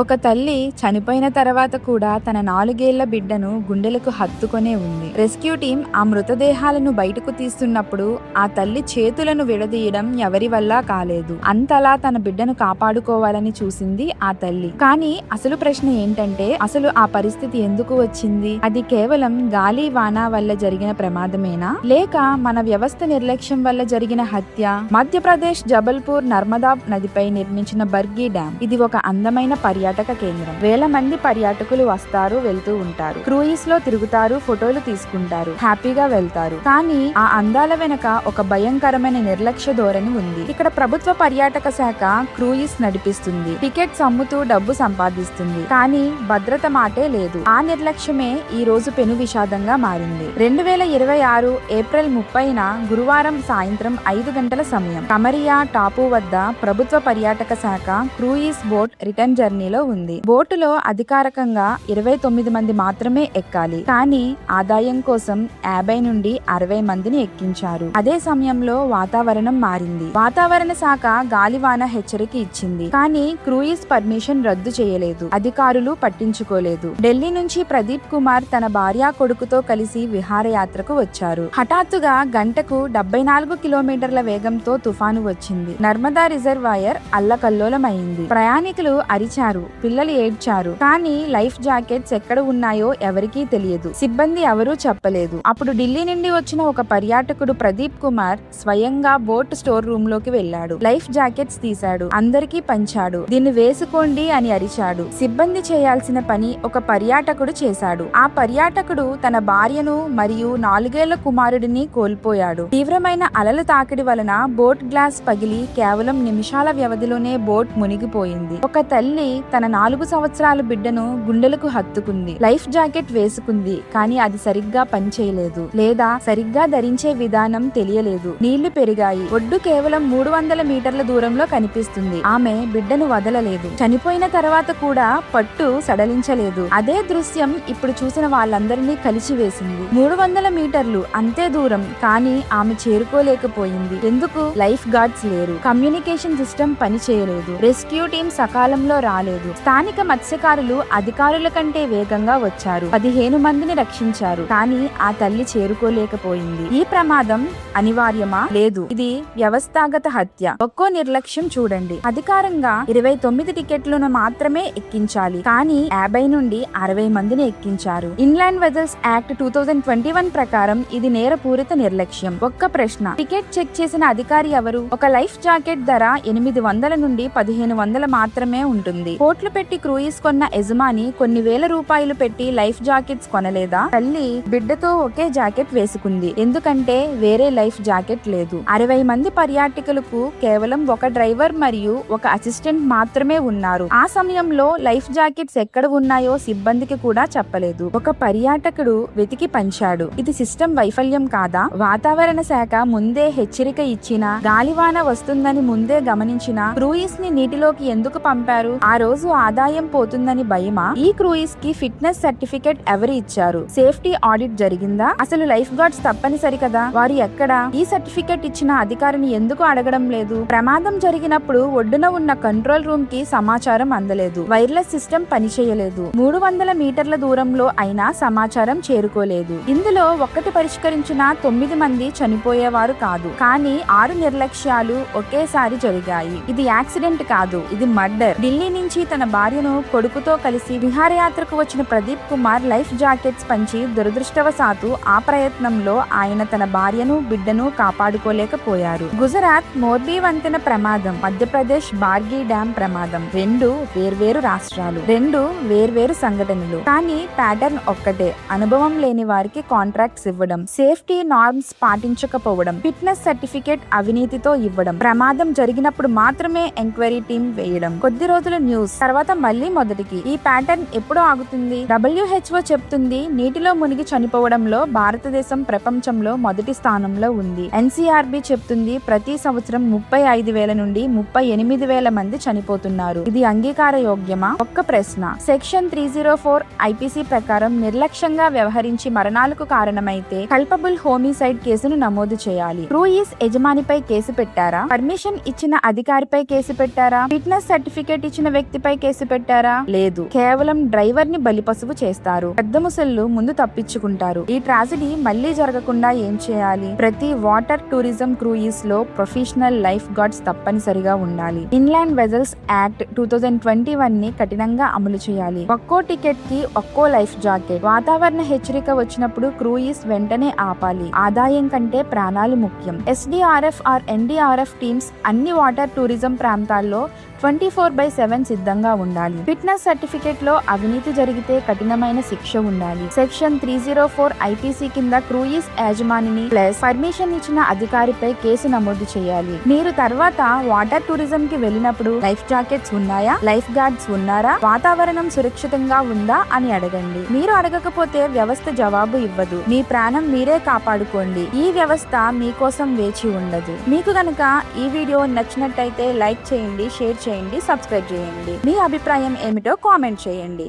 ఒక తల్లి చనిపోయిన తర్వాత కూడా తన 4 ఏళ్ల బిడ్డను గుండెలకు హత్తుకొనే ఉంది. రెస్క్యూ టీం ఆ మృతదేహాలను బయటకు తీస్తున్నప్పుడు ఆ తల్లి చేతులను విడదీయడం ఎవరి వల్ల కాలేదు. అంతలా తన బిడ్డను కాపాడుకోవాలని చూసింది ఆ తల్లి. కానీ అసలు ప్రశ్న ఏంటంటే, అసలు ఆ పరిస్థితి ఎందుకు వచ్చింది? అది కేవలం గాలి వాన వల్ల జరిగిన ప్రమాదమేనా, లేక మన వ్యవస్థ నిర్లక్ష్యం వల్ల జరిగిన హత్య? మధ్యప్రదేశ్ జబల్పూర్ నర్మదా నదిపై నిర్మించిన బర్గీ డ్యామ్ ఇది ఒక అందమైన పర్యాటక కేంద్రం. వేల మంది పర్యాటకులు వస్తారు, వెళ్తూ ఉంటారు. క్రూయిస్ లో తిరుగుతారు, ఫోటోలు తీసుకుంటారు, హ్యాపీగా వెళ్తారు. కానీ ఆ అందాల వెనక ఒక భయంకరమైన నిర్లక్ష్య ధోరణి ఉంది. ఇక్కడ ప్రభుత్వ పర్యాటక శాఖ క్రూయిస్ నడిపిస్తుంది, టికెట్స్ అమ్ముతూ డబ్బు సంపాదిస్తుంది, కానీ భద్రత మాటే లేదు. ఆ నిర్లక్ష్యమే ఈ రోజు పెను విషాదంగా మారింది. 2026 ఏప్రిల్ 30న గురువారం సాయంత్రం 5 గంటల సమయం కమరియా టాపు వద్ద ప్రభుత్వ పర్యాటక శాఖ క్రూయిస్ బోట్ రిటర్న్ జర్నీలో ఉంది. బోటులో అధికారికంగా 29 మంది మాత్రమే ఎక్కాలి, కానీ ఆదాయం కోసం 50 నుండి 60 మందిని ఎక్కించారు. అదే సమయంలో వాతావరణం మారింది. వాతావరణ శాఖ గాలివాన హెచ్చరిక ఇచ్చింది, కానీ క్రూయిస్ పర్మిషన్ రద్దు చేయలేదు. అధికారులు పట్టించుకోలేదు. ఢిల్లీ నుంచి ప్రదీప్ కుమార్ తన భార్య కొడుకుతో కలిసి విహారయాత్రకు వచ్చారు. హఠాత్తుగా గంటకు 74 కిలోమీటర్ల వేగంతో తుఫాను వచ్చింది. నర్మదా రిజర్వాయర్ అల్లకల్లోలమైంది. ప్రయాణికులు అరిచారు, పిల్లలు ఏడ్చారు, కానీ లైఫ్ జాకెట్స్ ఎక్కడ ఉన్నాయో ఎవరికీ తెలియదు. సిబ్బంది ఎవరూ చెప్పలేదు. అప్పుడు ఢిల్లీ నుండి వచ్చిన ఒక పర్యాటకుడు ప్రదీప్ కుమార్ స్వయంగా బోట్ స్టోర్ రూమ్ లోకి వెళ్ళాడు. లైఫ్ జాకెట్స్ తీశాడు, అందరికీ పంచాడు. దీన్ని వేసుకోండి అని అరిచాడు. సిబ్బంది చేయాల్సిన పని ఒక పర్యాటకుడు చేశాడు. ఆ పర్యాటకుడు తన భార్యను మరియు 4 ఏళ్ల కుమారుడిని కోల్పోయాడు. తీవ్రమైన అలల తాకిడి వలన బోట్ గ్లాస్ పగిలి కేవలం నిమిషాల వ్యవధిలోనే బోట్ మునిగిపోయింది. ఒక తల్లి తన 4 సంవత్సరాల బిడ్డను గుండెలకు హత్తుకుంది. లైఫ్ జాకెట్ వేసుకుంది, కానీ అది సరిగ్గా పనిచేయలేదు, లేదా సరిగ్గా ధరించే విధానం తెలియలేదు. నీళ్లు పెరిగాయి. ఒడ్డు కేవలం 300 మీటర్ల దూరంలో కనిపిస్తుంది. ఆమె బిడ్డను వదలలేదు. చనిపోయిన తర్వాత కూడా పట్టు సడలించలేదు. అదే దృశ్యం ఇప్పుడు చూసిన వాళ్ళందరినీ కలిచివేసింది. 300 మీటర్లు అంతే దూరం, కానీ ఆమె చేరుకోలేకపోయింది. ఎందుకు? లైఫ్ గార్డ్స్ లేరు. కమ్యూనికేషన్ సిస్టమ్ పని చేయలేదు. రెస్క్యూ టీం సకాలంలో రాలేదు. స్థానిక మత్స్యకారులు అధికారుల కంటే వేగంగా వచ్చారు. 15 మందిని రక్షించారు, కానీ ఆ తల్లి చేరుకోలేకపోయింది. ఈ ప్రమాదం అనివార్యమా? లేదు, ఇది వ్యవస్థాగత హత్య. ఒక్కో నిర్లక్ష్యం చూడండి. అధికారంగా 29 టికెట్లను మాత్రమే ఎక్కించాలి, కానీ 50 నుండి 60 మందిని ఎక్కించారు. ఇన్లాండ్ వెజల్స్ యాక్ట్ 2021 ప్రకారం ఇది నేరపూరిత నిర్లక్ష్యం. ఒక్క ప్రశ్న, టికెట్ చెక్ చేసిన అధికారి ఎవరు? ఒక లైఫ్ జాకెట్ ధర 800 నుండి 1500 మాత్రమే ఉంటుంది. కోట్లు పెట్టి క్రూయిస్ కొన్న యజమాని కొన్ని వేల రూపాయలు పెట్టి లైఫ్ జాకెట్స్ కొనలేదా? తల్లి బిడ్డతో ఒకే జాకెట్ వేసుకుంది, ఎందుకంటే వేరే లైఫ్ జాకెట్ లేదు. 60 మంది పర్యాటకులకు కేవలం ఒక డ్రైవర్ మరియు ఒక అసిస్టెంట్ మాత్రమే ఉన్నారు. ఆ సమయంలో లైఫ్ జాకెట్స్ ఎక్కడ ఉన్నాయో సిబ్బందికి కూడా చెప్పలేదు. ఒక పర్యాటకుడు వెతికి పంచాడు. ఇది సిస్టమ్ వైఫల్యం కాదా? వాతావరణ శాఖ ముందే హెచ్చరిక ఇచ్చినా, గాలివాన వస్తుందని ముందే గమనించినా క్రూయిస్ ని నీటిలోకి ఎందుకు పంపారు? ఆ రోజు ఆదాయం పోతుందని భయమా? ఈ క్రూయిస్ కి ఫిట్నెస్ సర్టిఫికెట్ ఎవరు ఇచ్చారు? సేఫ్టీ ఆడిట్ జరిగిందా? అసలు లైఫ్ గార్డ్స్ తప్పనిసరి కదా, వారు ఎక్కడ? ఈ సర్టిఫికెట్ ఇచ్చిన అధికారిని ఎందుకు అడగడం లేదు? ప్రమాదం జరిగినప్పుడు ఒడ్డున ఉన్న కంట్రోల్ రూమ్ కి సమాచారం అందలేదు. వైర్లెస్ సిస్టమ్ పనిచేయలేదు. 300 మీటర్ల దూరంలో అయినా సమాచారం చేరుకోలేదు. ఇందులో ఒక్కటి పరిష్కరించిన 9 మంది చనిపోయేవారు కాదు, కానీ 6 నిర్లక్ష్యాలు ఒకేసారి జరిగాయి. ఇది యాక్సిడెంట్ కాదు, ఇది మర్డర్. ఢిల్లీ నుంచి తన భార్యను కొడుకుతో కలిసి విహారయాత్రకు వచ్చిన ప్రదీప్ కుమార్ లైఫ్ జాకెట్స్ పంచి దురదృష్టవశాత్తు ఆ ప్రయత్నంలో ఆయన తన భార్యను బిడ్డను కాపాడుకోలేకపోయారు. గుజరాత్ మోర్బీ వంతెన ప్రమాదం, మధ్యప్రదేశ్ బార్గీ డ్యామ్ ప్రమాదం, 2 వేర్వేరు రాష్ట్రాలు, 2 వేర్వేరు సంఘటనలు, కానీ ప్యాటర్న్ ఒక్కటే. అనుభవం లేని వారికి కాంట్రాక్ట్స్ ఇవ్వడం, సేఫ్టీ నార్మ్స్ పాటించకపోవడం, ఫిట్నెస్ సర్టిఫికేట్ అవినీతితో ఇవ్వడం, ప్రమాదం జరిగినప్పుడు మాత్రమే ఎంక్వైరీ టీం వేయడం. కొద్ది రోజుల న్యూస్, తర్వాత మళ్ళీ మొదటికి. ఈ ప్యాటర్న్ ఎప్పుడు ఆగుతుంది? WHO చెప్తుంది నీటిలో మునిగి చనిపోవడంలో భారతదేశం ప్రపంచంలో మొదటి స్థానంలో ఉంది. NCRB చెప్తుంది ప్రతి సంవత్సరం 35,000 నుండి 38,000 మంది చనిపోతున్నారు. ఇది అంగీకార యోగ్యమా? ఒక్క ప్రశ్న. సెక్షన్ 304 IPC ప్రకారం నిర్లక్ష్యంగా వ్యవహరించి మరణాలకు కారణమైతే కల్పబుల్ హోమిసైడ్ కేసును నమోదు చేయాలి. క్రూయిజ్ యజమానిపై కేసు పెట్టారా? పర్మిషన్ ఇచ్చిన అధికారిపై కేసు పెట్టారా? ఫిట్నెస్ సర్టిఫికేట్ ఇచ్చిన వ్యక్తిపై కేసు పెట్టారా? లేదు. కేవలం డ్రైవర్ ని బలిపశువు చేస్తారు. పెద్ద ముసళ్ళు ముందు తప్పించుకుంటారు. ఈ ట్రాజడీ మళ్లీ జరగకుండా ఏం చేయాలి? ప్రతి వాటర్ టూరిజం క్రూయిజ్ లో ప్రొఫెషనల్ లైఫ్ గార్డ్స్ తప్పనిసరిగా ఉండాలి. ఇన్లాండ్ వెజల్స్ యాక్ట్ 2021 ని కఠినంగా అమలు చేయాలి. ఒక్కో టికెట్ కి ఒక్కో లైఫ్ జాకెట్. వాతావరణ హెచ్చరిక వచ్చినప్పుడు క్రూయిజ్ వెంటనే ఆపాలి. ఆదాయం కంటే ప్రాణాలు ముఖ్యం. SDRF ఆర్ NDRF టీమ్స్ అన్ని వాటర్ టూరిజం ప్రాంతాల్లో 24/7 సిద్ధంగా ఉండాలి. ఫిట్నెస్ సర్టిఫికేట్ లో అవినీతి జరిగితే కఠినమైన శిక్ష ఉండాలి. సెక్షన్ 304 IPC కింద క్రూయిజ్ యాజమానిని ప్లస్ పర్మిషన్ ఇచ్చిన అధికారిపై కేసు నమోదు చేయాలి. మీరు తర్వాత వాటర్ టూరిజం కి వెళ్ళినప్పుడు లైఫ్ జాకెట్స్ ఉన్నాయా? లైఫ్ గార్డ్స్ ఉన్నారా? వాతావరణం సురక్షితంగా ఉందా అని అడగండి. మీరు అడగకపోతే వ్యవస్థ జవాబు ఇవ్వదు. మీ ప్రాణం మీరే కాపాడుకోండి. ఈ వ్యవస్థ మీకోసం వేచి ఉండదు. మీకు గనక ఈ వీడియో నచ్చినట్టయితే లైక్ చేయండి, షేర్ చేయండి, సబ్స్క్రైబ్ చేయండి. మీ అభిప్రాయం ఏమిటో కామెంట్ చేయండి.